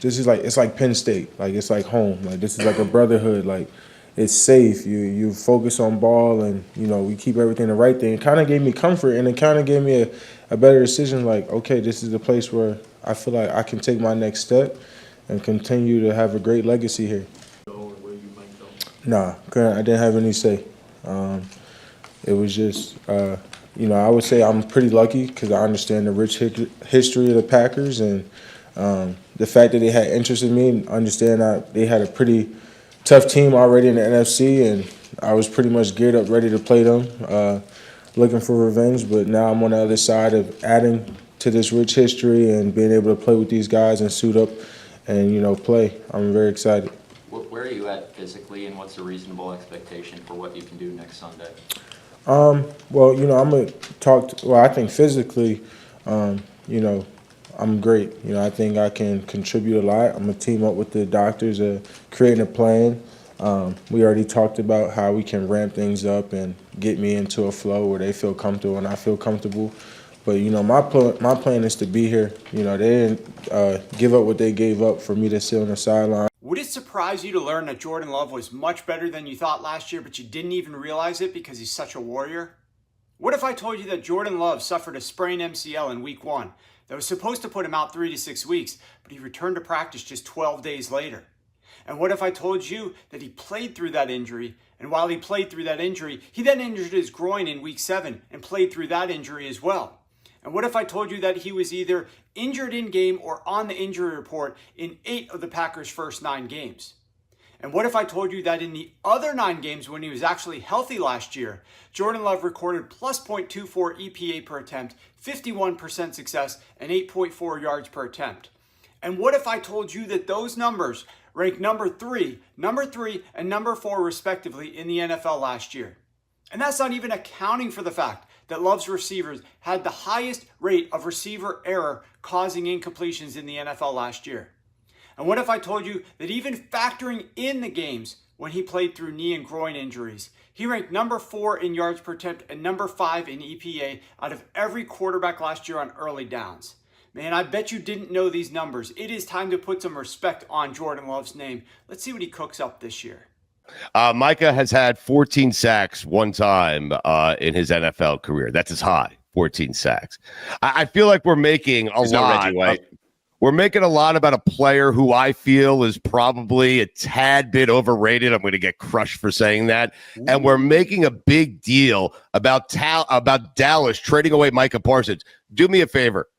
this is like, it's like Penn State. Like, it's like home. Like, this is like a brotherhood. Like, it's safe. You focus on ball, and we keep everything the right thing. It kind of gave me comfort, and it kind of gave me a better decision. Like, okay, this is the place where I feel like I can take my next step and continue to have a great legacy here. Nah, I didn't have any say. It was just, I would say I'm pretty lucky because I understand the rich history of the Packers, and the fact that they had interest in me, and understand that they had a pretty tough team already in the NFC, and I was pretty much geared up, ready to play them, looking for revenge. But now I'm on the other side of adding to this rich history and being able to play with these guys and suit up and play. I'm very excited. Where are you at physically, and what's a reasonable expectation for what you can do next Sunday? Well, I'm going to talk. I think physically, I'm great. I think I can contribute a lot. I'm going to team up with the doctors, creating a plan. We already talked about how we can ramp things up and get me into a flow where they feel comfortable and I feel comfortable. But, my plan is to be here. They didn't give up what they gave up for me to sit on the sideline. Would it surprise you to learn that Jordan Love was much better than you thought last year, but you didn't even realize it because he's such a warrior? What if I told you that Jordan Love suffered a sprained MCL in week 1 that was supposed to put him out 3 to 6 weeks, but he returned to practice just 12 days later? And what if I told you that he played through that injury, and while he played through that injury, he then injured his groin in week 7 and played through that injury as well? And what if I told you that he was either injured in-game or on the injury report in 8 of the Packers' first 9 games? And what if I told you that in the other 9 games when he was actually healthy last year, Jordan Love recorded plus .24 EPA per attempt, 51% success, and 8.4 yards per attempt? And what if I told you that those numbers ranked number 3, and number 4 respectively in the NFL last year? And that's not even accounting for the fact that Love's receivers had the highest rate of receiver error causing incompletions in the NFL last year. And what if I told you that even factoring in the games when he played through knee and groin injuries, he ranked number 4 in yards per attempt and number 5 in EPA out of every quarterback last year on early downs? Man, I bet you didn't know these numbers. It is time to put some respect on Jordan Love's name. Let's see what he cooks up this year. Micah has had 14 sacks one time in his NFL career. That's his high, 14 sacks. I feel like we're making a lot. We're making a lot about a player who I feel is probably a tad bit overrated. I'm going to get crushed for saying that. Ooh. And we're making a big deal about Dallas trading away Micah Parsons. Do me a favor.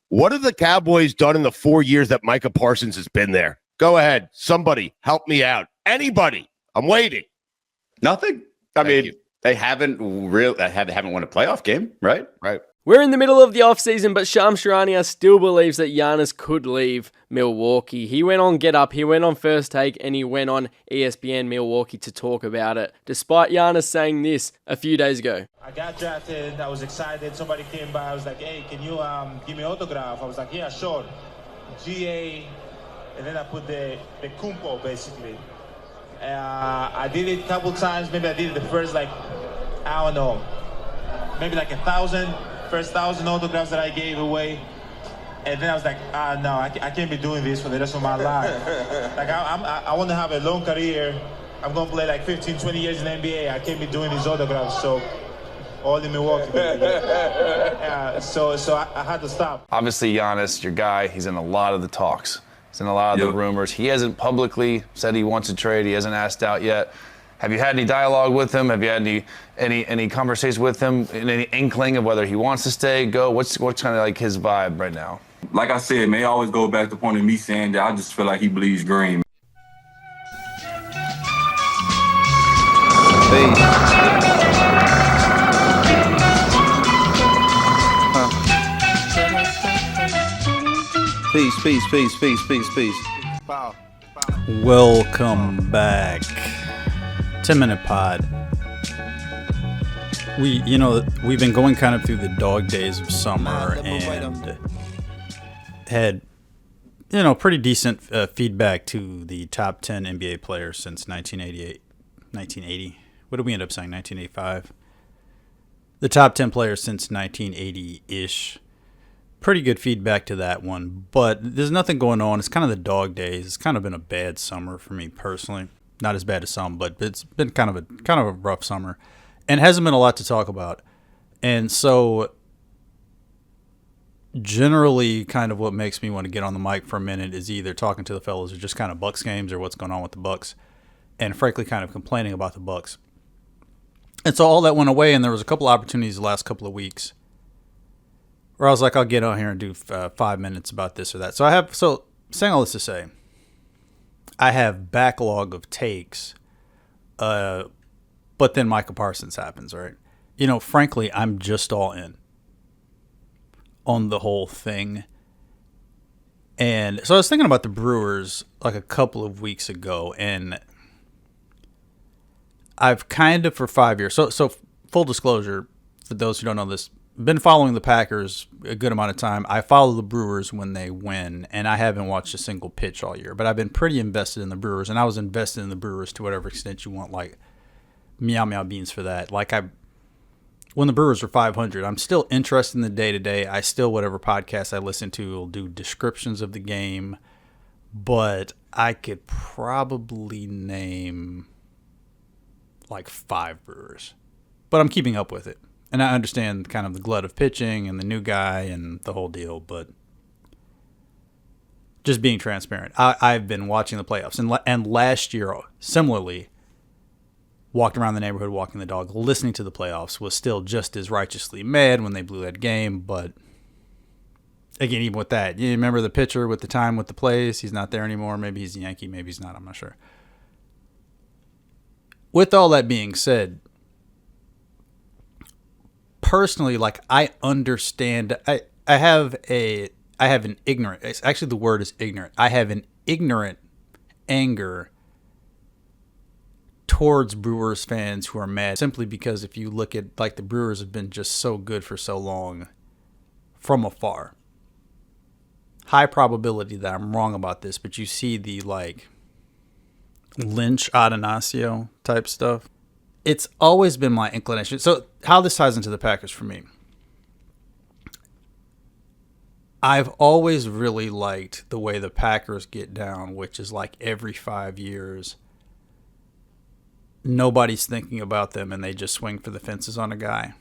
What have the Cowboys done in the 4 years that Micah Parsons has been there? Go ahead. Somebody help me out. Anybody. I'm waiting. Nothing. I mean, they haven't won a playoff game, right? Right. We're in the middle of the offseason, but Shams Charania still believes that Giannis could leave Milwaukee. He went on Get Up, he went on First Take, and he went on ESPN Milwaukee to talk about it, despite Giannis saying this a few days ago. I got drafted, I was excited, somebody came by, I was like, hey, can you give me an autograph? I was like, yeah, sure. GA, and then I put the Kumpo, basically. I did it a couple times. Maybe I did it the first, I don't know, maybe 1,000, first 1,000 autographs that I gave away. And then I was like, no, I can't be doing this for the rest of my life. I want to have a long career. I'm going to play 15, 20 years in the NBA. I can't be doing these autographs. So all in Milwaukee. So I had to stop. Obviously, Giannis, your guy, he's in a lot of the talks. He's in a lot of the rumors. He hasn't publicly said he wants to trade. He hasn't asked out yet. Have you had any dialogue with him? Have you had any conversations with him? Any inkling of whether he wants to stay, go? What's kind of his vibe right now? Like I said, man, it always go back to the point of me saying that I just feel like he bleeds green. Peace. Welcome back. 10-minute pod. We've been going kind of through the dog days of summer and had, pretty decent feedback to the top 10 NBA players since 1980. What did we end up saying? 1985. The top 10 players since 1980-ish. pretty good feedback to that one, but there's nothing going on. It's kind of the dog days. It's kind of been a bad summer for me personally. Not as bad as some, but it's been kind of a rough summer, and hasn't been a lot to talk about. And so, generally, kind of what makes me want to get on the mic for a minute is either talking to the fellas or just kind of Bucks games or what's going on with the Bucks, and frankly, kind of complaining about the Bucks. And so all that went away, and there was a couple opportunities the last couple of weeks where I was like, I'll get on here and do 5 minutes about this or that. So saying all this to say, I have backlog of takes, but then Micah Parsons happens, right? Frankly, I'm just all in on the whole thing. And so I was thinking about the Brewers like a couple of weeks ago, and I've kind of for 5 years. So full disclosure, for those who don't know this, been following the Packers a good amount of time. I follow the Brewers when they win, and I haven't watched a single pitch all year. But I've been pretty invested in the Brewers, and I was invested in the Brewers to whatever extent you want, like meow meow beans for that. Like when the Brewers were 500, I'm still interested in the day-to-day. I still, whatever podcast I listen to, will do descriptions of the game. But I could probably name like 5 Brewers. But I'm keeping up with it. And I understand kind of the glut of pitching and the new guy and the whole deal, but just being transparent. I've been watching the playoffs. And last year, similarly, walked around the neighborhood walking the dog, listening to the playoffs, was still just as righteously mad when they blew that game. But again, even with that, you remember the pitcher with the time with the plays? He's not there anymore. Maybe he's a Yankee, maybe he's not. I'm not sure. With all that being said, personally, like, I understand. I have an ignorant. Actually, the word is ignorant. I have an ignorant anger towards Brewers fans who are mad simply because if you look at, like, the Brewers have been just so good for so long from afar. High probability that I'm wrong about this, but you see the, like, Lynch Adonacio type stuff. It's always been my inclination. So how this ties into the Packers for me. I've always really liked the way the Packers get down, which is like every 5 years, nobody's thinking about them and they just swing for the fences on a guy.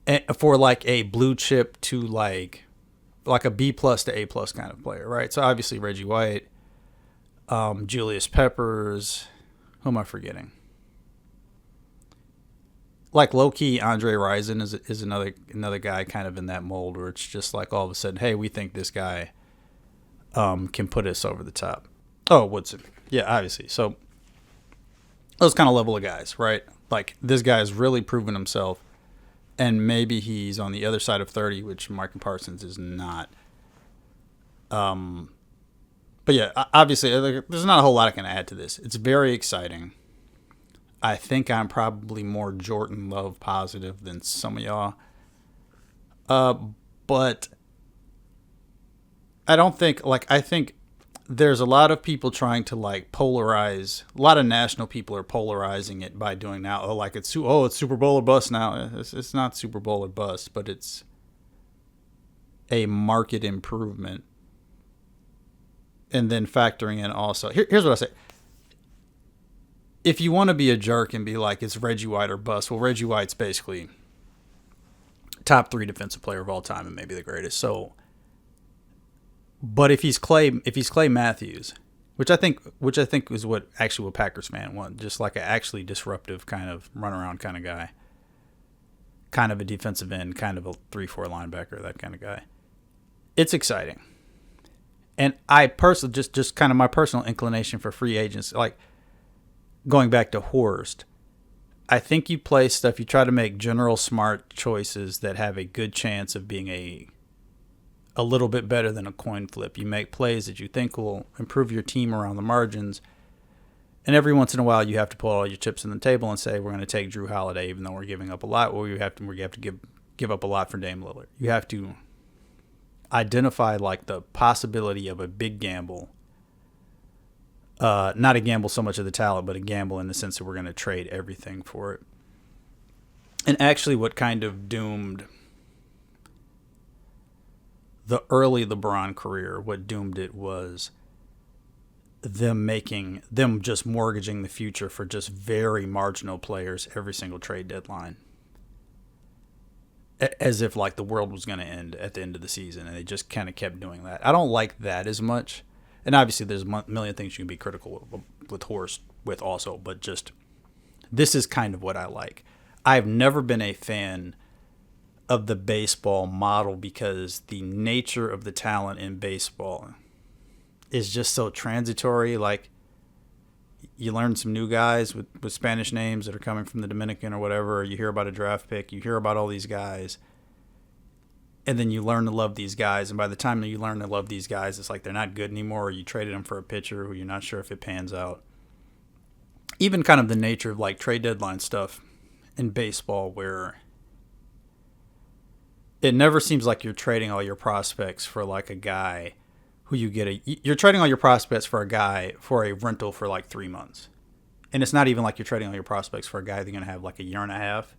And for like a blue chip to like a B plus to A plus kind of player, right? So obviously Reggie White, Julius Peppers. Who am I forgetting? Like low-key, Andre Rison is another guy kind of in that mold where it's just like all of a sudden, hey, we think this guy can put us over the top. Oh, Woodson. Yeah, obviously. So those kind of level of guys, right? Like this guy's really proven himself, and maybe he's on the other side of 30, which Micah Parsons is not. But yeah, obviously, there's not a whole lot I can add to this. It's very exciting. I think I'm probably more Jordan Love positive than some of y'all. But I don't think, I think there's a lot of people trying to, polarize. A lot of national people are polarizing it by doing now, it's Super Bowl or bust now. It's not Super Bowl or bust, but it's a market improvement. And then factoring in also, here's what I say. If you want to be a jerk and be like, it's Reggie White or bust, well, Reggie White's basically top 3 defensive player of all time and maybe the greatest. So, but if he's Clay Matthews, which I think is what Packers fan want, just like an actually disruptive kind of runaround kind of guy, kind of a defensive end, kind of a 3-4 linebacker, that kind of guy. It's exciting. And I personally, just kind of my personal inclination for free agents, like going back to Horst, I think you play stuff, you try to make general smart choices that have a good chance of being a little bit better than a coin flip. You make plays that you think will improve your team around the margins. And every once in a while, you have to pull all your chips on the table and say, we're going to take Drew Holiday, even though we're giving up a lot. Well, we have to give up a lot for Dame Lillard. You have to identify the possibility of a big gamble, not a gamble so much of the talent, but a gamble in the sense that we're going to trade everything for it. And actually what kind of doomed the early LeBron career, what doomed it was them just mortgaging the future for just very marginal players every single trade deadline. As if like the world was going to end at the end of the season, and they just kind of kept doing that. I don't like that as much. And obviously there's a million things you can be critical with Horst with also, but just this is kind of what I like. I've never been a fan of the baseball model because the nature of the talent in baseball is just so transitory. Like, you learn some new guys with Spanish names that are coming from the Dominican or whatever, or you hear about a draft pick, you hear about all these guys, and then you learn to love these guys, and by the time that you learn to love these guys, it's like they're not good anymore, or you traded them for a pitcher who you're not sure if it pans out. Even kind of the nature of like trade deadline stuff in baseball, where it never seems like you're trading all your prospects for like a guy who you're trading all your prospects for a guy for a rental for like 3 months. And it's not even like you're trading all your prospects for a guy that's going to have like a year and a half,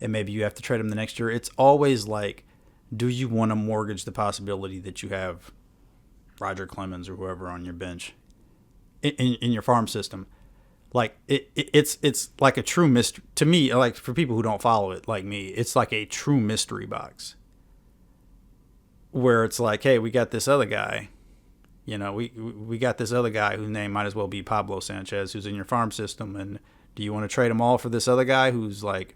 and maybe you have to trade him the next year. It's always like, do you want to mortgage the possibility that you have Roger Clemens or whoever on your bench in your farm system? Like, it's like a true mystery to me. Like, for people who don't follow it like me, it's like a true mystery box where it's like, hey, we got this other guy, we got this other guy whose name might as well be Pablo Sanchez, who's in your farm system, and do you want to trade them all for this other guy who's like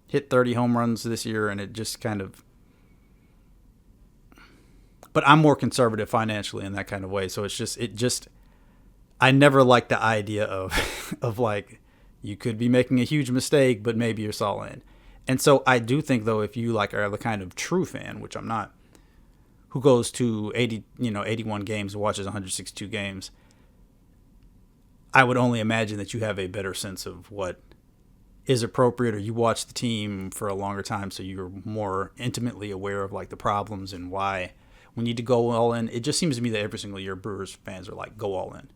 hit 30 home runs this year? And it just kind of, but I'm more conservative financially in that kind of way, so it just I never liked the idea of like, you could be making a huge mistake, but maybe you're all in. And so I do think, though, if you like are the kind of true fan, which I'm not, who goes to 81 games and watches 162 games, I would only imagine that you have a better sense of what is appropriate, or you watch the team for a longer time, so you're more intimately aware of like the problems and why we need to go all in. It just seems to me that every single year Brewers fans are like, go all in.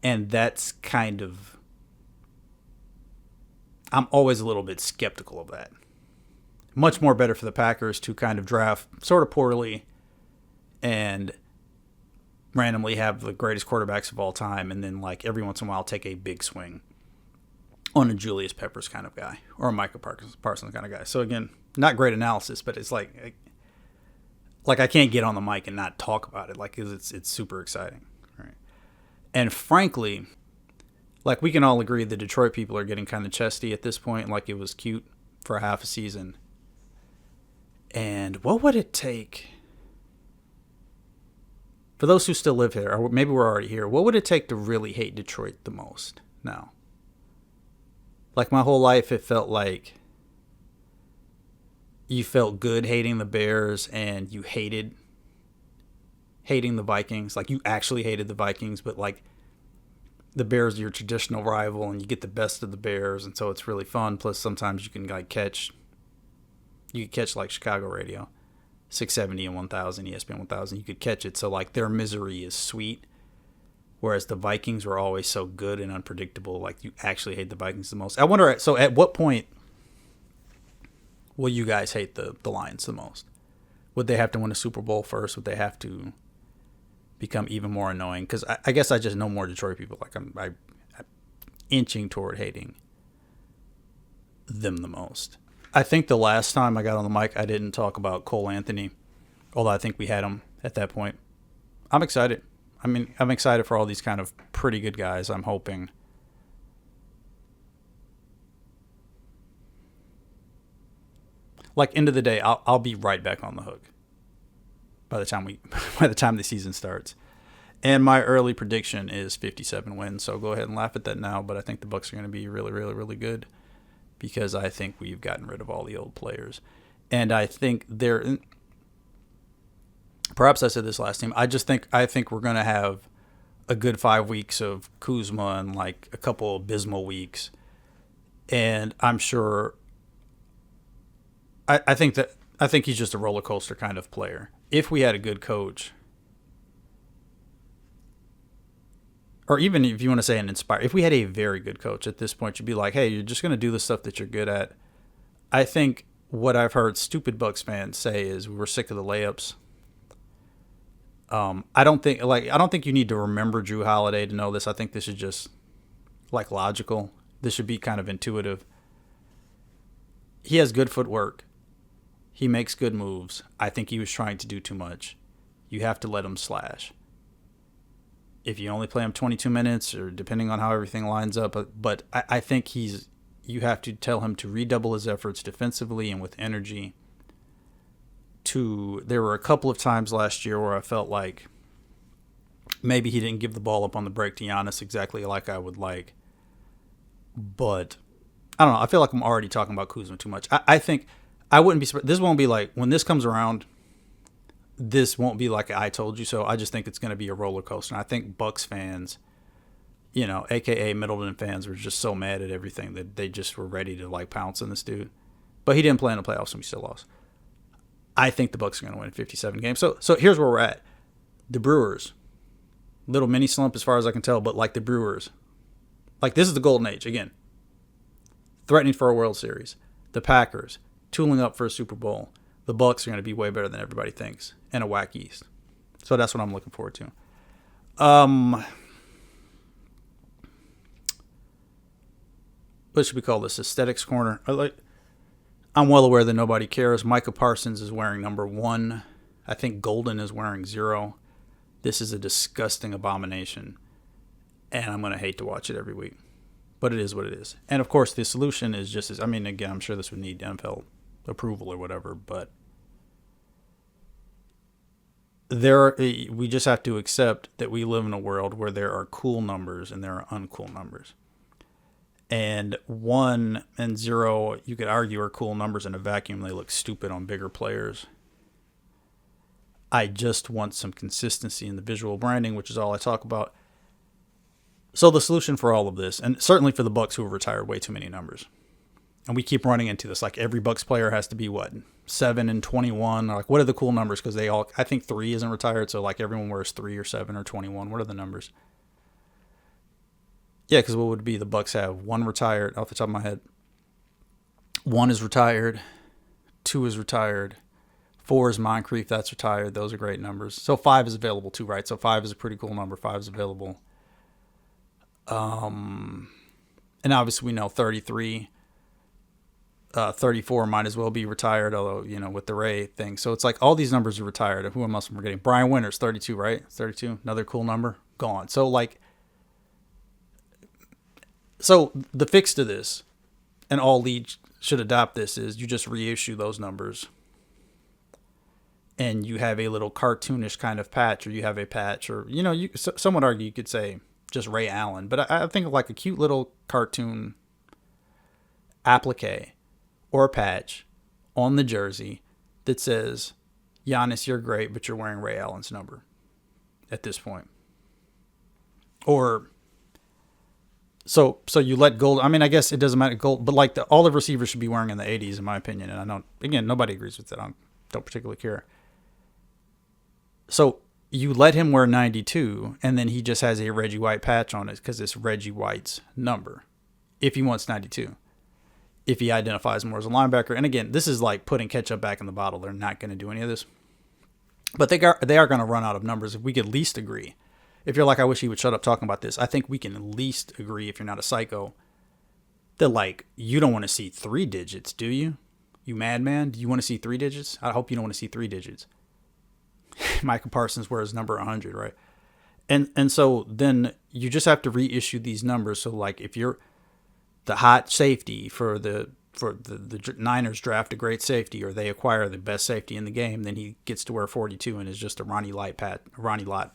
And that's kind of, I'm always a little bit skeptical of that. Much more better for the Packers to kind of draft sort of poorly and randomly have the greatest quarterbacks of all time, and then like every once in a while take a big swing on a Julius Peppers kind of guy or a Micah Parsons kind of guy. So again, not great analysis, but it's like I can't get on the mic and not talk about it, like, 'cause it's super exciting, right? And frankly, like, we can all agree the Detroit people are getting kind of chesty at this point. Like, it was cute for a half a season. And what would it take, for those who still live here, or maybe we're already here, what would it take to really hate Detroit the most now? Like, my whole life, it felt like you felt good hating the Bears and you hated hating the Vikings. Like, you actually hated the Vikings, but like, the Bears are your traditional rival and you get the best of the Bears, and so it's really fun. Plus, sometimes you can like catch like Chicago radio, 670 and 1000, ESPN 1000. You could catch it, so like their misery is sweet, whereas the Vikings were always so good and unpredictable. Like, you actually hate the Vikings the most. I wonder, so at what point will you guys hate the Lions the most? Would they have to win a Super Bowl first? Would they have to become even more annoying? Because I guess I just know more Detroit people. Like, I'm inching toward hating them the most. I think the last time I got on the mic, I didn't talk about Cole Anthony, although I think we had him at that point. I'm excited. I mean, I'm excited for all these kind of pretty good guys. I'm hoping. Like, end of the day, I'll be right back on the hook by the time the season starts. And my early prediction is 57 wins. So go ahead and laugh at that now. But I think the Bucs are going to be really, really, really good, because I think we've gotten rid of all the old players. And I think perhaps I said this last time, I think we're going to have a good 5 weeks of Kuzma and like a couple abysmal weeks. And I'm sure, I think he's just a roller coaster kind of player. If we had a good coach, or even if you want to say if we had a very good coach at this point, you'd be like, hey, you're just going to do the stuff that you're good at. I think what I've heard stupid Bucks fans say is we're sick of the layups. I don't think you need to remember Drew Holiday to know this. I think this is just like logical. This should be kind of intuitive. He has good footwork. He makes good moves. I think he was trying to do too much. You have to let him slash. If you only play him 22 minutes, or depending on how everything lines up, but I think you have to tell him to redouble his efforts defensively and with energy. There were a couple of times last year where I felt like maybe he didn't give the ball up on the break to Giannis exactly like I would like. But I don't know. I feel like I'm already talking about Kuzma too much. I think I wouldn't be. This won't be like, when this comes around, this won't be like I told you so. I just think it's going to be a roller coaster. And I think Bucks fans, AKA Middleton fans, were just so mad at everything that they just were ready to like pounce on this dude. But he didn't play in the playoffs, and we still lost. I think the Bucks are going to win 57 games. So here's where we're at. The Brewers, little mini slump as far as I can tell, but like the Brewers, like this is the golden age again. Threatening for a World Series. The Packers tooling up for a Super Bowl. The Bucks are going to be way better than everybody thinks, and a whack East. So that's what I'm looking forward to. What should we call this? Aesthetics corner. I'm well aware that nobody cares. Micah Parsons is wearing number 1. I think Golden is wearing 0. This is a disgusting abomination, and I'm going to hate to watch it every week. But it is what it is. And, of course, the solution is just as... again, I'm sure this would need NFL approval or whatever, but we just have to accept that we live in a world where there are cool numbers and there are uncool numbers. And 1 and 0, you could argue, are cool numbers in a vacuum. They look stupid on bigger players. I just want some consistency in the visual branding, which is all I talk about. So the solution for all of this, and certainly for the Bucks who have retired way too many numbers, and we keep running into this, like every Bucks player has to be 7 and 21. Like, what are the cool numbers? Because I think 3 isn't retired, so like everyone wears 3 or 7 or 21. What are the numbers? Yeah, because what would be the Bucks have? 1 retired off the top of my head. 1 is retired. 2 is retired. 4 is Moncrief. That's retired. Those are great numbers. So 5 is available too, right? So 5 is a pretty cool number. 5 is available. And obviously we know 33, 34 might as well be retired, although, with the Ray thing. So it's like all these numbers are retired. Who else am I forgetting? Brian Winters, 32, right? 32, another cool number. Gone. So the fix to this, and all leagues should adopt this, is you just reissue those numbers. And you have a little cartoonish kind of patch, or you have a patch, or, some would argue you could say just Ray Allen. But I think of like a cute little cartoon applique or a patch on the jersey that says, Giannis, you're great, but you're wearing Ray Allen's number at this point. Or... So you let Gold. I guess it doesn't matter Gold, but like all the receivers should be wearing in the 80s, in my opinion. And nobody agrees with that. I don't particularly care. So you let him wear 92, and then he just has a Reggie White patch on it because it's Reggie White's number. If he wants 92, if he identifies more as a linebacker, and again, this is like putting ketchup back in the bottle. They're not going to do any of this, but they are going to run out of numbers. If we could at least agree. If you're like, I wish he would shut up talking about this, I think we can at least agree, if you're not a psycho, that like, you don't want to see 3 digits, do you? You madman? Do you want to see 3 digits? I hope you don't want to see 3 digits. Micah Parsons wears number 100, right? And so then you just have to reissue these numbers. So like, if you're the hot safety for the Niners draft a great safety, or they acquire the best safety in the game, then he gets to wear 42 and is just a Ronnie Lott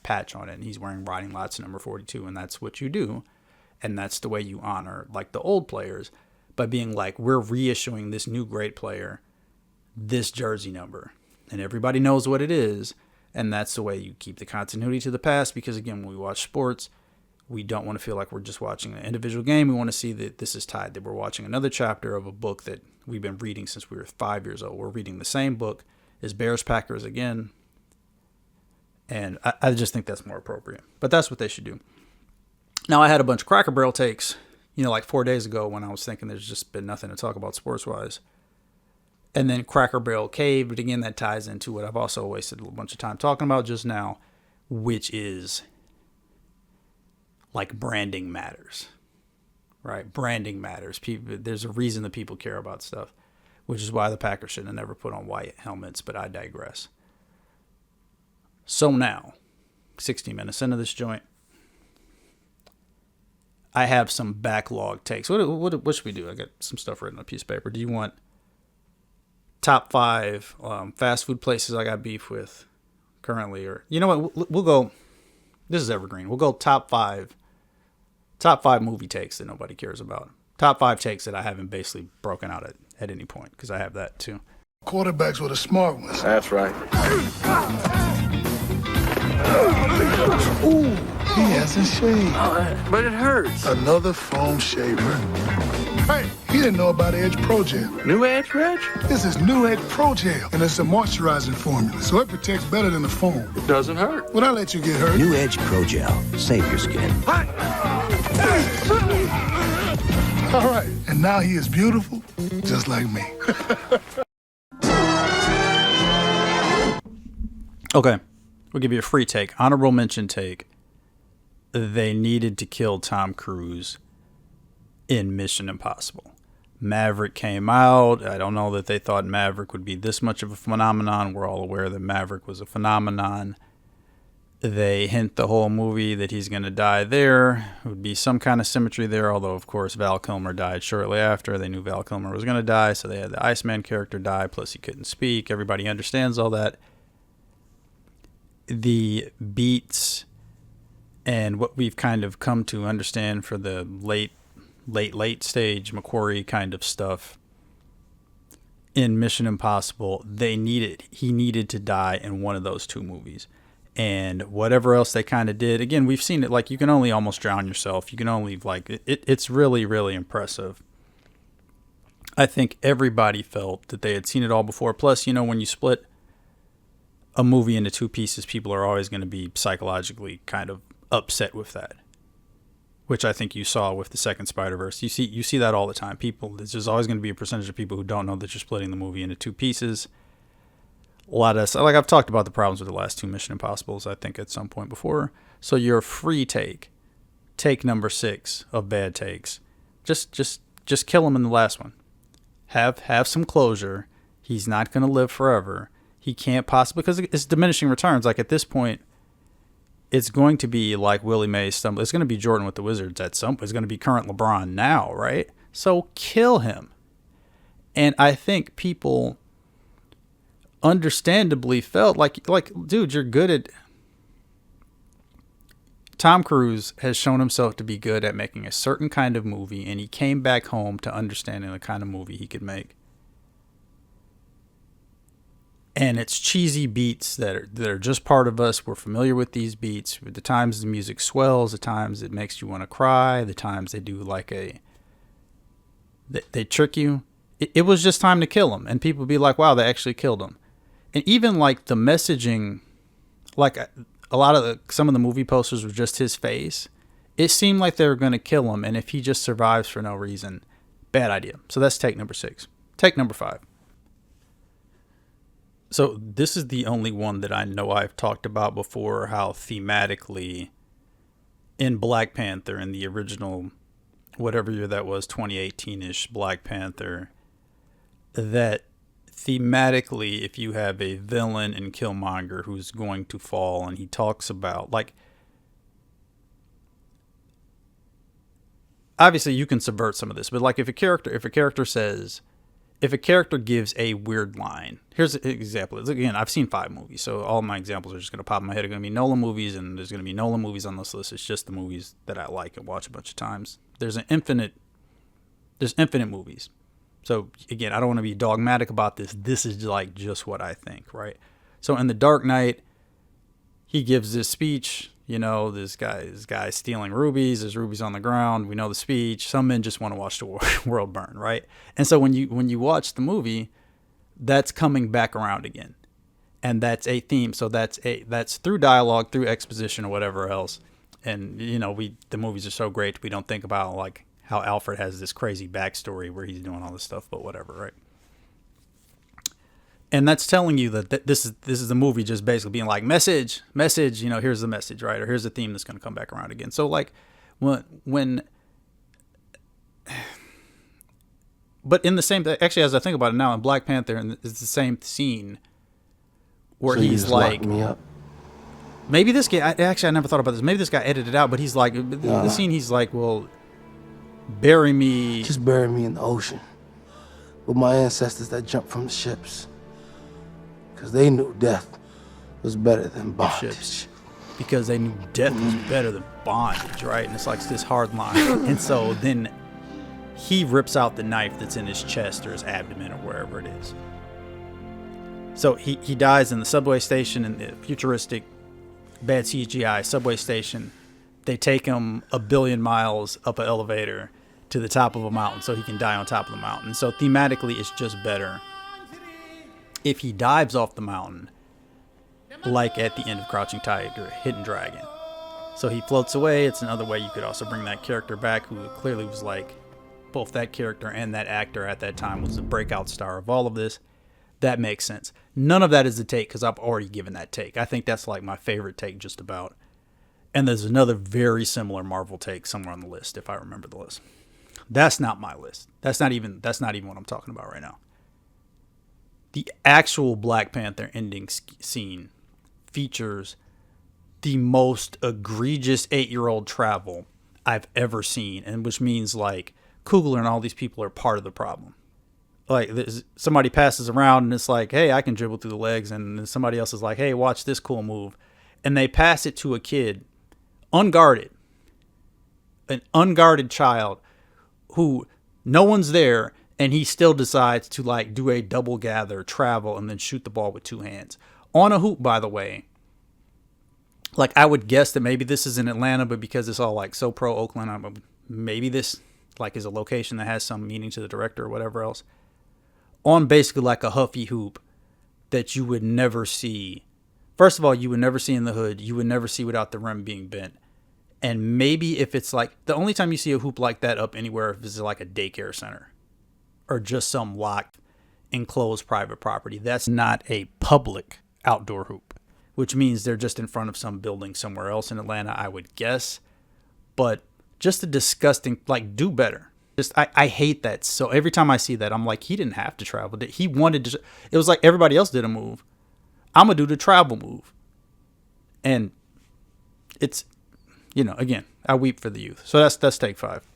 patch on it, and he's wearing Ronnie Lott's number 42, and that's what you do, and that's the way you honor like the old players, by being like, we're reissuing this new great player this jersey number, and everybody knows what it is, and that's the way you keep the continuity to the past. Because again, when we watch sports, we don't want to feel like we're just watching an individual game. We want to see that this is tied, that we're watching another chapter of a book that we've been reading since we were 5 years old. We're reading the same book as Bears Packers again. And I just think that's more appropriate. But that's what they should do. Now, I had a bunch of Cracker Barrel takes, like 4 days ago, when I was thinking there's just been nothing to talk about sports-wise. And then Cracker Barrel Cave, but again, that ties into what I've also wasted a bunch of time talking about just now, which is like branding matters, right? Branding matters. People, there's a reason that people care about stuff, which is why the Packers should have never put on white helmets, but I digress. So now, 60 minutes into this joint, I have some backlog takes. What should we do? I got some stuff written on a piece of paper. Do you want top 5 fast food places I got beef with currently, or you know what? We'll go. This is evergreen. We'll go top 5 movie takes that nobody cares about. Top 5 takes that I haven't basically broken out at any point, because I have that too. Quarterbacks were the smart ones. That's right. Ooh, he hasn't shaved. But it hurts. Another foam shaver. Hey, he didn't know about Edge Pro Gel. New Edge, Reg? This is New Edge Pro Gel, and it's a moisturizing formula, so it protects better than the foam. It doesn't hurt. Would I let you get hurt? New Edge Pro Gel. Save your skin. All right, and now he is beautiful, just like me. Okay, we'll give you a free take. Honorable mention take. They needed to kill Tom Cruise in Mission Impossible. Maverick came out. I don't know that they thought Maverick would be this much of a phenomenon. We're all aware that Maverick was a phenomenon. They hint the whole movie that he's going to die there. It would be some kind of symmetry there, although, of course, Val Kilmer died shortly after. They knew Val Kilmer was going to die, so they had the Iceman character die, plus he couldn't speak. Everybody understands all that. The beats and what we've kind of come to understand for the late stage McQuarrie kind of stuff in Mission Impossible, he needed to die in one of those 2 movies. And whatever else they kind of did, again, we've seen it, like, you can only almost drown yourself. You can only, like, it's really, really impressive. I think everybody felt that they had seen it all before. Plus, when you split a movie into 2 pieces, people are always going to be psychologically kind of upset with that, which I think you saw with the second Spider-Verse. You see that all the time. There's always going to be a percentage of people who don't know that you're splitting the movie into 2 pieces. A lot of, like, I've talked about the problems with the last 2 Mission Impossibles, I think, at some point before. So your free take number 6 of bad takes, just kill him in the last one. Have some closure. He's not going to live forever. He can't possibly, because it's diminishing returns. Like, at this point, it's going to be like Willie Mays stumble. It's going to be Jordan with the Wizards at some point. It's going to be current LeBron now, right? So kill him. And I think people understandably felt like, dude, you're good at... Tom Cruise has shown himself to be good at making a certain kind of movie, and he came back home to understanding the kind of movie he could make. And it's cheesy beats that are just part of us. We're familiar with these beats. The times the music swells, the times it makes you want to cry, the times they do like they trick you. It was just time to kill him. And people would be like, wow, they actually killed him. And even like the messaging, like a lot of some of the movie posters were just his face. It seemed like they were going to kill him. And if he just survives for no reason, bad idea. So that's take number 6. Take number 5. So this is the only one that I know I've talked about before, how thematically in Black Panther, in the original, whatever year that was, 2018-ish Black Panther, that thematically, if you have a villain in Killmonger who's going to fall, and he talks about, like, obviously you can subvert some of this, but like if a character gives a weird line. Here's an example. Again, I've seen 5 movies, so all my examples are just going to pop in my head. Are going to be Nolan movies, and there's going to be Nolan movies on this list. It's just the movies that I like and watch a bunch of times. There's infinite movies. So again, I don't want to be dogmatic about this. This is like just what I think, right? So in The Dark Knight, he gives this speech. This guy stealing rubies. There's rubies on the ground. We know the speech. Some men just want to watch the world burn, right? And so when you watch the movie, that's coming back around again, and that's a theme. So that's through dialogue, through exposition, or whatever else. And the movies are so great, we don't think about like how Alfred has this crazy backstory where he's doing all this stuff, but whatever, right? And that's telling you that this is the movie just basically being like, message, here's the message, right? Or here's the theme that's going to come back around again. So like when but in the same, actually, as I think about it now, in Black Panther, and it's the same scene where he's like, me up. maybe this guy, I never thought about this. Maybe this guy edited it out, but he's like, the scene, he's like, well, bury me. Just bury me in the ocean with my ancestors that jumped from the ships. Because they knew death was better than bondage. Because they knew death was better than bondage, right? And it's like this hard line. And so then he rips out the knife that's in his chest or his abdomen or wherever it is. So he dies in the subway station, in the futuristic, bad CGI subway station. They take him 1 billion miles up an elevator to the top of a mountain so he can die on top of the mountain. So thematically, it's just better if he dives off the mountain, like at the end of Crouching Tiger, Hidden Dragon. So he floats away. It's another way you could also bring that character back, who clearly was like, both that character and that actor at that time was the breakout star of all of this. That makes sense. None of that is the take, because I've already given that take. I think that's like my favorite take just about. And there's another very similar Marvel take somewhere on the list, if I remember the list. That's not my list. That's not even what I'm talking about right now. The actual Black Panther ending scene features the most egregious 8-year-old travel I've ever seen, and which means like Coogler and all these people are part of the problem. Like somebody passes around and it's like, hey, I can dribble through the legs, and then somebody else is like, hey, watch this cool move, and they pass it to a kid, unguarded, an unguarded child who no one's there. And he still decides to like do a double gather, travel, and then shoot the ball with 2 hands. On a hoop, by the way. Like, I would guess that maybe this is in Atlanta, but because it's all like so pro Oakland, maybe this like is a location that has some meaning to the director or whatever else. On basically like a Huffy hoop that you would never see. First of all, you would never see in the hood. You would never see without the rim being bent. And maybe if it's like, the only time you see a hoop like that up anywhere if it's like a daycare center. Or just some locked, enclosed private property. That's not a public outdoor hoop, which means they're just in front of some building somewhere else in Atlanta, I would guess. But just a disgusting, like, do better. Just, I hate that. So every time I see that, I'm like, he didn't have to travel. He wanted to. It was like everybody else did a move. I'm going to do the travel move. And it's, again, I weep for the youth. So that's take 5.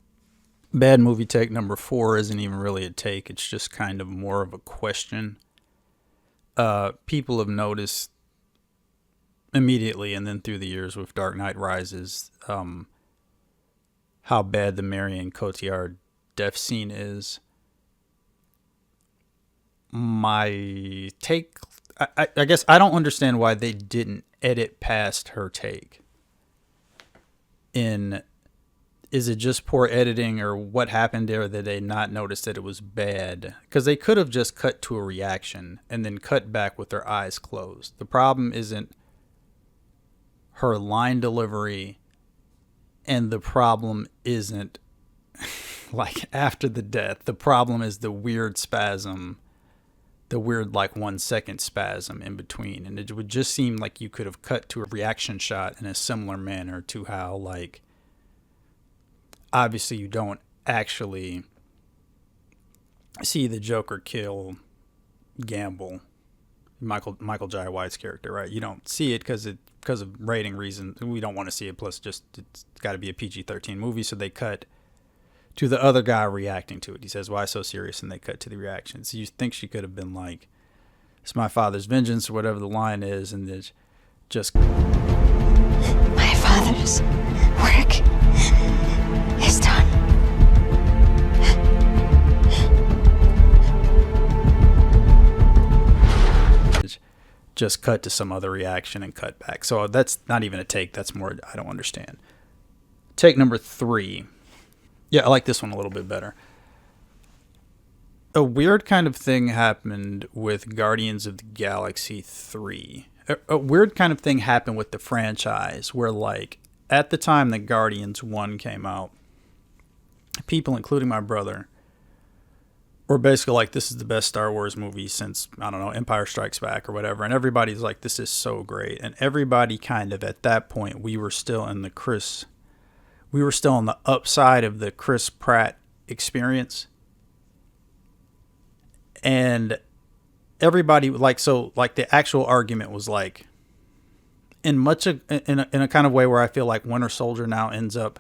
Bad movie take number 4 isn't even really a take. It's just kind of more of a question. People have noticed immediately and then through the years with Dark Knight Rises how bad the Marion Cotillard death scene is. My take, I guess I don't understand why they didn't edit past her take. Is it just poor editing, or what happened there that they not notice that it was bad? Because they could have just cut to a reaction and then cut back with their eyes closed. The problem isn't her line delivery, and the problem isn't like after the death. The problem is the weird spasm, the weird like 1 second spasm in between. And it would just seem like you could have cut to a reaction shot in a similar manner to how like, obviously, you don't actually see the Joker kill Gamble, Michael Jai White's character, right? You don't see it because of rating reasons. We don't want to see it. Plus, just it's got to be a PG-13 movie, so they cut to the other guy reacting to it. He says, "Why so serious?" And they cut to the reaction. So you think she could have been like, "It's my father's vengeance," or whatever the line is, and it's just my father's work is done. Just cut to some other reaction and cut back. So that's not even a take. That's more, I don't understand. Take number 3. Yeah, I like this one a little bit better. A weird kind of thing happened with Guardians of the Galaxy 3. A weird kind of thing happened with the franchise where, like, at the time that Guardians 1 came out, people, including my brother, Or basically like, this is the best Star Wars movie since, I don't know, Empire Strikes Back or whatever. And everybody's like, this is so great. And everybody kind of, at that point, we were still on the upside of the Chris Pratt experience. And everybody, like, so, like, the actual argument was like, in a kind of way where I feel like Winter Soldier now ends up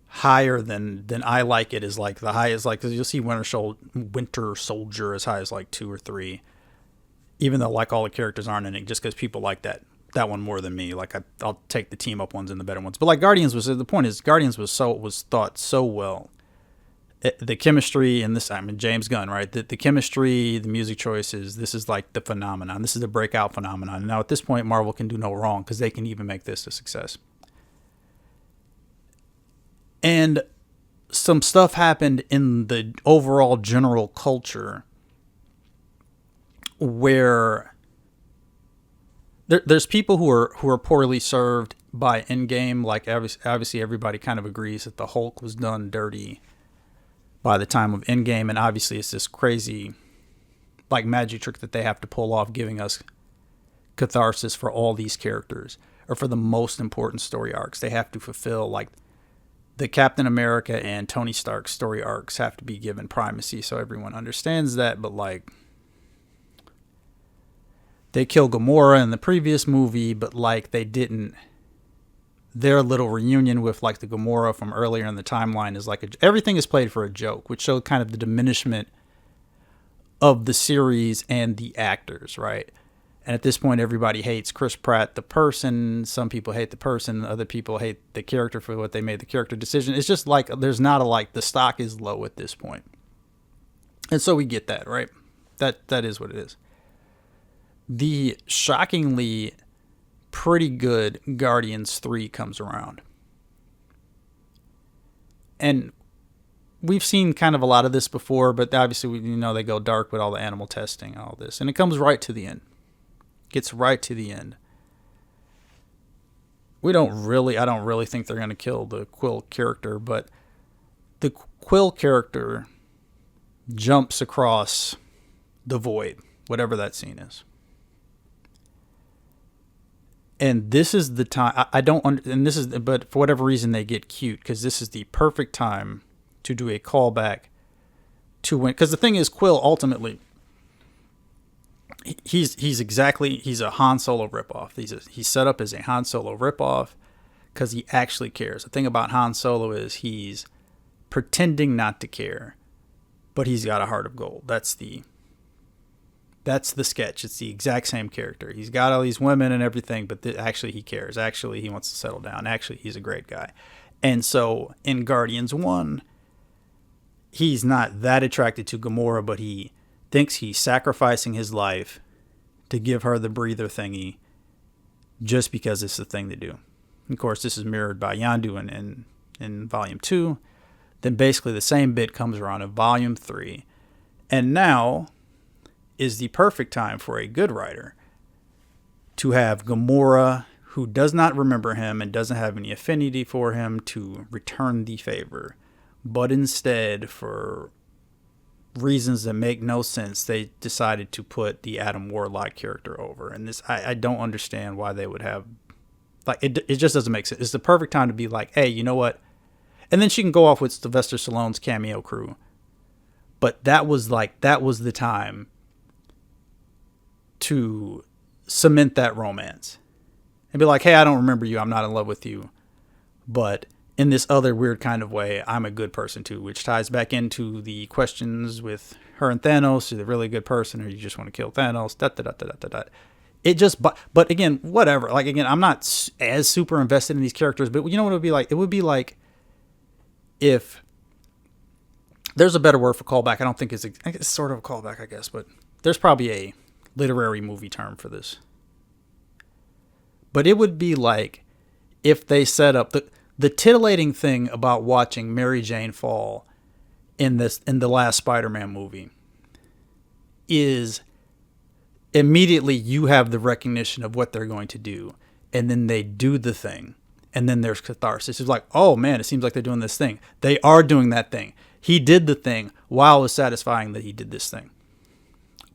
higher than I like it, is like the highest, like, because you'll see Winter Soldier as high as like 2 or 3, even though like all the characters aren't in it, just because people like that one more than me. Like I'll take the team up ones and the better ones. But like Guardians was thought so well. The chemistry in this, I mean, James Gunn, right? The chemistry, the music choices, this is like the phenomenon. This is the breakout phenomenon. Now at this point, Marvel can do no wrong because they can even make this a success. And some stuff happened in the overall general culture where there's people who are poorly served by Endgame. Like obviously everybody kind of agrees that the Hulk was done dirty by the time of Endgame, and obviously it's this crazy like magic trick that they have to pull off, giving us catharsis for all these characters, or for the most important story arcs. They have to fulfill, like, the Captain America and Tony Stark story arcs have to be given primacy, so everyone understands that. But like, they kill Gamora in the previous movie, but like they didn't. Their little reunion with like the Gamora from earlier in the timeline is like everything is played for a joke, which showed kind of the diminishment of the series and the actors, right? And at this point, everybody hates Chris Pratt, the person. Some people hate the person. Other people hate the character for what they made the character decision. It's just like, there's not the stock is low at this point. And so we get that, right? That is what it is. The shockingly pretty good Guardians 3 comes around. And we've seen kind of a lot of this before, but obviously, they go dark with all the animal testing and all this. And it comes right to the end. Gets right to the end. I don't really think they're going to kill the Quill character, but the Quill character jumps across the void, whatever that scene is. And this is the time, but for whatever reason they get cute, because this is the perfect time to do a callback to when, because the thing is, Quill ultimately, he's a Han Solo ripoff. He's set up as a Han Solo ripoff because he actually cares. The thing about Han Solo is he's pretending not to care, but he's got a heart of gold. That's the sketch. It's the exact same character. He's got all these women and everything, but actually he cares. Actually, he wants to settle down. Actually, he's a great guy. And so in Guardians 1, he's not that attracted to Gamora, but he thinks he's sacrificing his life to give her the breather thingy just because it's the thing to do. Of course, this is mirrored by Yondu in Volume 2. Then basically the same bit comes around in Volume 3. And now is the perfect time for a good writer to have Gamora, who does not remember him and doesn't have any affinity for him, to return the favor. But instead, for reasons that make no sense, they decided to put the Adam Warlock character over. And this, I don't understand why they would have, like, it just doesn't make sense. It's the perfect time to be like, hey, you know what? And then she can go off with Sylvester Stallone's cameo crew. But that was the time to cement that romance and be like, hey, I don't remember you. I'm not in love with you. But in this other weird kind of way, I'm a good person too, which ties back into the questions with her and Thanos. Is a really good person, or you just want to kill Thanos? It just, but again, whatever. Like, again, I'm not as super invested in these characters, but you know what it would be like? It would be like if there's a better word for callback. I don't think it's sort of a callback, I guess, but there's probably a literary movie term for this. But it would be like if they set up the titillating thing about watching Mary Jane fall in the last Spider-Man movie is immediately you have the recognition of what they're going to do, and then they do the thing, and then there's catharsis. It's like, oh man, it seems like they're doing this thing. They are doing that thing. He did the thing while it was satisfying that he did this thing.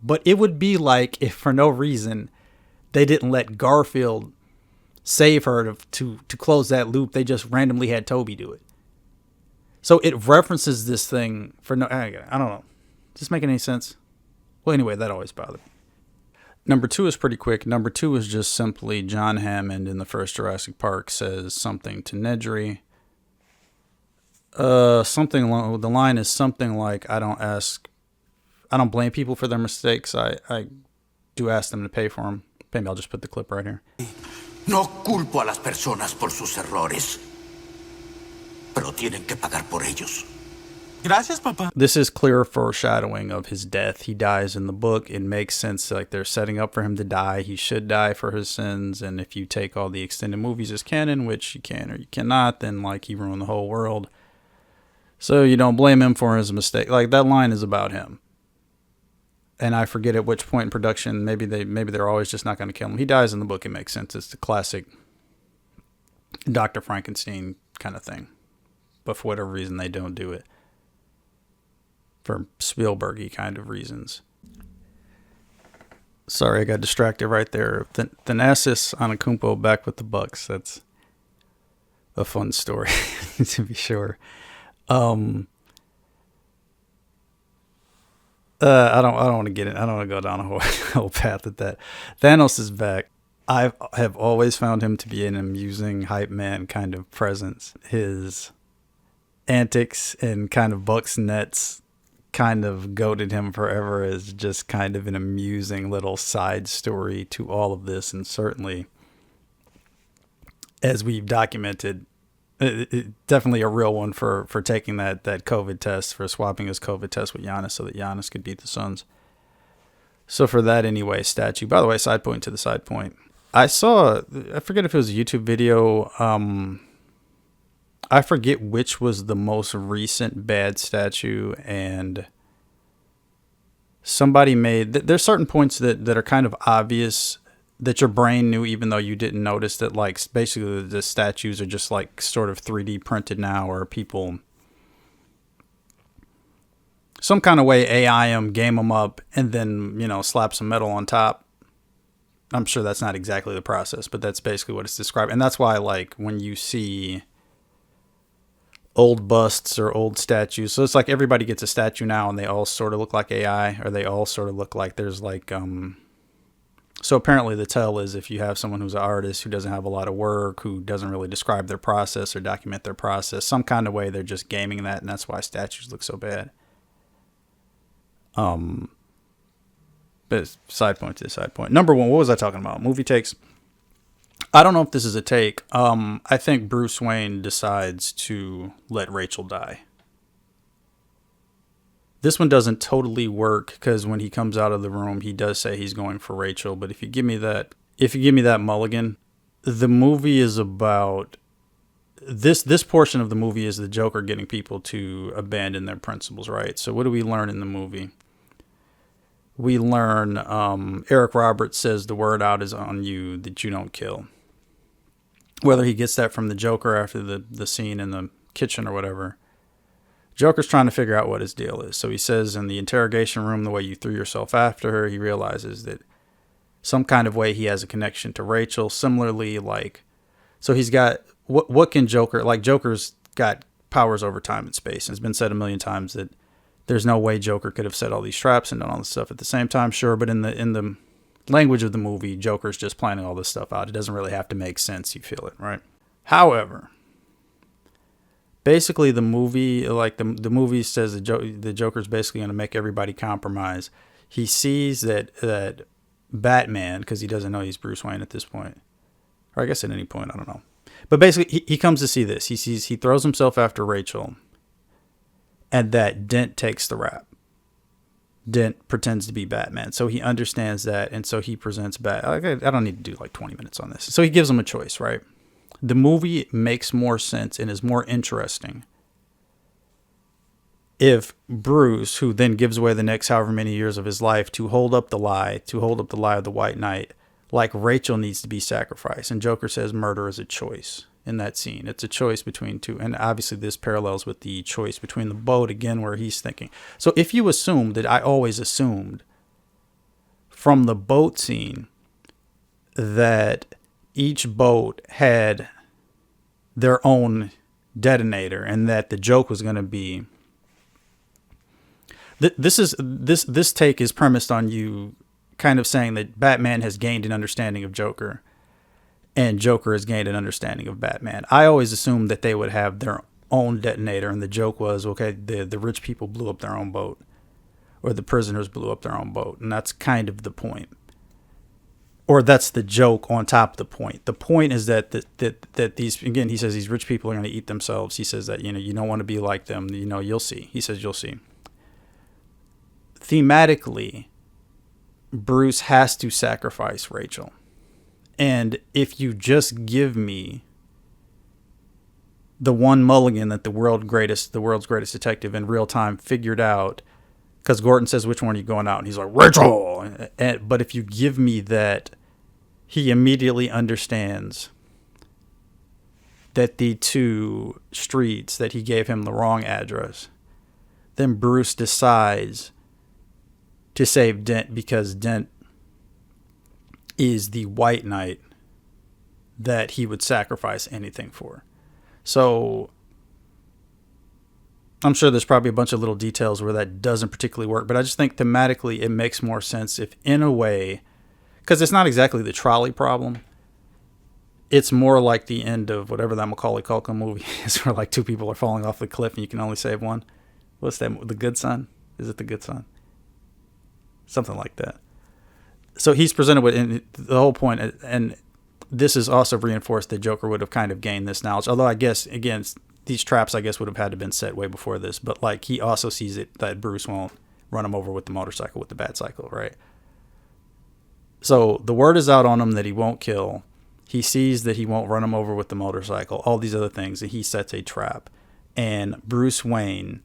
But it would be like if for no reason they didn't let Garfield save her to close that loop. They just randomly had Toby do it. So it references this thing for no... I don't know. Does this make any sense? Well, anyway, that always bothered me. Number 2 is pretty quick. Number 2 is just simply John Hammond in the first Jurassic Park says something to Nedry. The line is something like, I don't blame people for their mistakes. I do ask them to pay for them. Maybe I'll just put the clip right here. No culpo a las personas por sus errores, pero tienen que pagar por ellos. Gracias, papá. This is clear foreshadowing of his death. He dies in the book. It makes sense, like they're setting up for him to die. He should die for his sins. And if you take all the extended movies as canon, which you can or you cannot, then like he ruined the whole world. So you don't blame him for his mistake. Like that line is about him. And I forget at which point in production, maybe they're always just not going to kill him. He dies in the book. It makes sense. It's the classic Dr. Frankenstein kind of thing. But for whatever reason, they don't do it. For Spielberg-y kind of reasons. Sorry, I got distracted right there. Thanasis Antetokounmpo back with the Bucks. That's a fun story, to be sure. I don't want to get in. I don't want to go down a whole path at that. Thanos is back. I have always found him to be an amusing hype man kind of presence. His antics and kind of Bucks nets kind of goaded him forever as just kind of an amusing little side story to all of this. And certainly, as we've documented, definitely a real one for taking that COVID test, for swapping his COVID test with Giannis so that Giannis could beat the Suns. So for that anyway, statue. By the way, side point to the side point. I forget if it was a YouTube video. I forget which was the most recent bad statue, and somebody made... There's certain points that are kind of obvious that your brain knew even though you didn't notice, that like basically the statues are just like sort of 3D printed now, or people some kind of way AI them, game them up, and then, slap some metal on top. I'm sure that's not exactly the process, but that's basically what it's described. And that's why, like, when you see old busts or old statues, so it's like everybody gets a statue now and they all sort of look like AI, or they all sort of look like there's like, so apparently the tell is if you have someone who's an artist who doesn't have a lot of work, who doesn't really describe their process or document their process, some kind of way they're just gaming that, and that's why statues look so bad. But side point to side point. Number 1, what was I talking about? Movie takes. I don't know if this is a take. I think Bruce Wayne decides to let Rachel die. This one doesn't totally work because when he comes out of the room, he does say he's going for Rachel. But if you give me that mulligan, the movie is about this portion of the movie is the Joker getting people to abandon their principles, right? So what do we learn in the movie? We learn Eric Roberts says the word out is on you that you don't kill. Whether he gets that from the Joker after the scene in the kitchen or whatever, Joker's trying to figure out what his deal is. So he says in the interrogation room, the way you threw yourself after her, he realizes that some kind of way he has a connection to Rachel. Similarly, like, so he's got, what can Joker, like Joker's got powers over time and space. And it's been said a million times that there's no way Joker could have set all these traps and done all this stuff at the same time. Sure, but in the language of the movie, Joker's just planning all this stuff out. It doesn't really have to make sense. You feel it, right? However, basically the movie, like the movie says the Joker's basically going to make everybody compromise. He sees that Batman, because he doesn't know he's Bruce Wayne at this point, or I guess at any point, I don't know. But basically, he comes to see this. He throws himself after Rachel, and that Dent takes the rap. Dent pretends to be Batman, so he understands that, and so he presents I don't need to do like 20 minutes on this. So he gives him a choice, right? The movie makes more sense and is more interesting if Bruce, who then gives away the next however many years of his life to hold up the lie of the White Knight, like Rachel needs to be sacrificed. And Joker says murder is a choice. in that scene. It's a choice between two. And obviously this parallels with the choice between the boat, again, where he's thinking. So if you assume that I always assumed from the boat scene that each boat had their own detonator and that the joke was going to be... This take is premised on you kind of saying that Batman has gained an understanding of Joker and Joker has gained an understanding of Batman. I always assumed that they would have their own detonator, and the joke was, okay, the rich people blew up their own boat, or the prisoners blew up their own boat, and that's kind of the point. Or that's the joke on top of the point. The point is that these, again, he says these rich people are going to eat themselves. He says that, you don't want to be like them. You'll see. He says you'll see. Thematically, Bruce has to sacrifice Rachel. And if you just give me the one mulligan that the world's greatest detective in real time figured out, because Gordon says, which one are you going out? And he's like, Rachel! But if you give me that, he immediately understands that the two streets that he gave him the wrong address, then Bruce decides to save Dent because Dent is the white knight that he would sacrifice anything for. So I'm sure there's probably a bunch of little details where that doesn't particularly work, but I just think thematically it makes more sense if, in a way, because it's not exactly the trolley problem. It's more like the end of whatever that Macaulay Culkin movie is, where like two people are falling off the cliff and you can only save one. What's that? The Good Son? Is it The Good Son? Something like that. So he's presented with, and the whole point, and this is also reinforced that Joker would have kind of gained this knowledge. Although I guess, again, these traps, I guess, would have had to been set way before this. But like, he also sees it that Bruce won't run him over with the motorcycle, with the bat cycle, right? So the word is out on him that he won't kill. He sees that he won't run him over with the motorcycle, all these other things, and he sets a trap. And Bruce Wayne...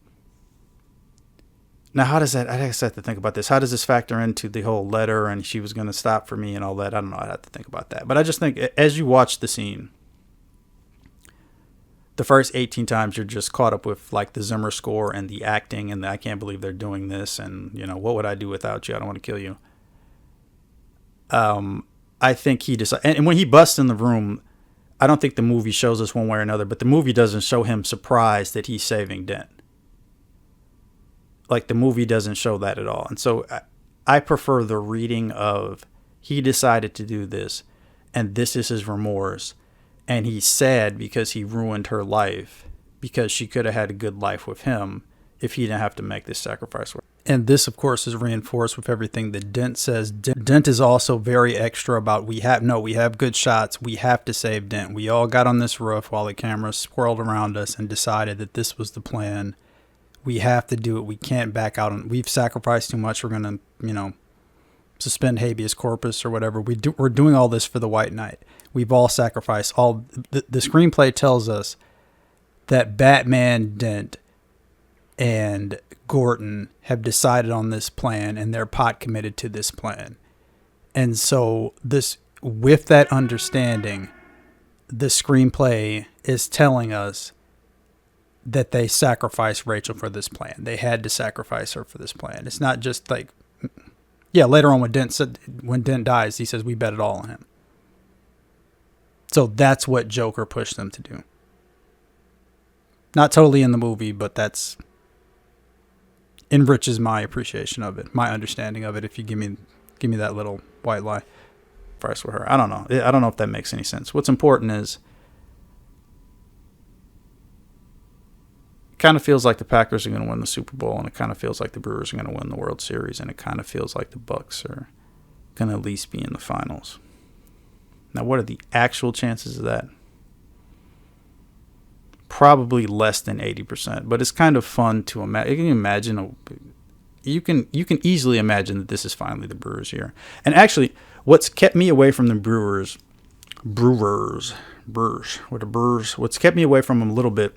Now, how does that... I guess I have to think about this. How does this factor into the whole letter and she was going to stop for me and all that? I don't know. I'd have to think about that. But I just think as you watch the scene, the first 18 times you're just caught up with like the Zimmer score and the acting and the, I can't believe they're doing this, and what would I do without you? I don't want to kill you. I think he decided, and when he busts in the room, I don't think the movie shows us one way or another, but the movie doesn't show him surprised that he's saving Dent. Like, the movie doesn't show that at all. And so I prefer the reading of he decided to do this and this is his remorse, and he's sad because he ruined her life, because she could have had a good life with him if he didn't have to make this sacrifice. And this, of course, is reinforced with everything that Dent says. Dent is also very extra about, we have good shots. We have to save Dent. We all got on this roof while the cameras swirled around us and decided that this was the plan. We have to do it. We can't back out. We've sacrificed too much. We're going to, suspend habeas corpus or whatever. We're doing all this for the White Knight. We've all sacrificed. The screenplay tells us that Batman, Dent, and Gordon have decided on this plan, and they're pot committed to this plan. And so with that understanding, the screenplay is telling us that they sacrificed Rachel for this plan. They had to sacrifice her for this plan. It's not just like, later on when Dent dies, he says, we bet it all on him. So that's what Joker pushed them to do. Not totally in the movie, but that's enriches my appreciation of it, my understanding of it. If you give me that little white lie price with her, I don't know if that makes any sense. What's important is, it kind of feels like the Packers are going to win the Super Bowl, and it kind of feels like the Brewers are going to win the World Series, and it kind of feels like the Bucks are going to at least be in the finals. Now, what are the actual chances of that? Probably less than 80%, but it's kind of fun to imagine. You can easily imagine that this is finally the Brewers' year. And actually, what's kept me away from the Brewers, what's kept me away from them a little bit,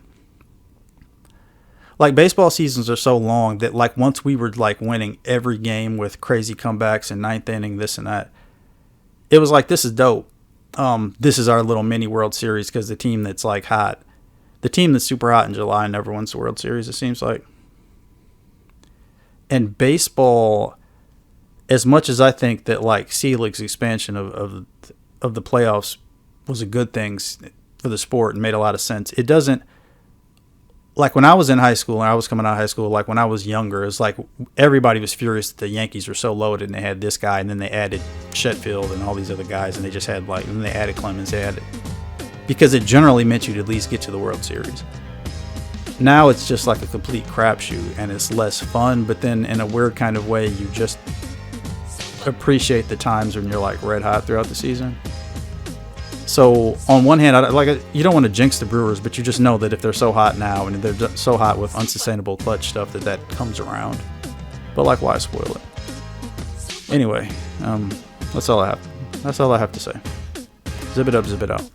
like, baseball seasons are so long that, like, once we were like winning every game with crazy comebacks and ninth inning, this and that, it was like, this is dope. this is our little mini World Series because the team that's like hot, the team that's super hot in July never wins the World Series, it seems like. And baseball, as much as I think that like C-League's expansion of the playoffs was a good thing for the sport and made a lot of sense, it doesn't, like when I was in high school and I was coming out of high school, like when I was younger, it's like everybody was furious that the Yankees were so loaded and they had this guy and then they added Sheffield and all these other guys and they just had like, and then they added Clemens, because it generally meant you'd at least get to the World Series. Now it's just like a complete crapshoot and it's less fun, but then in a weird kind of way, you just appreciate the times when you're like red hot throughout the season. So on one hand, you don't want to jinx the Brewers, but you just know that if they're so hot now and they're so hot with unsustainable clutch stuff that comes around. But like, why spoil it? Anyway, that's all I have to say. Zip it up, zip it out.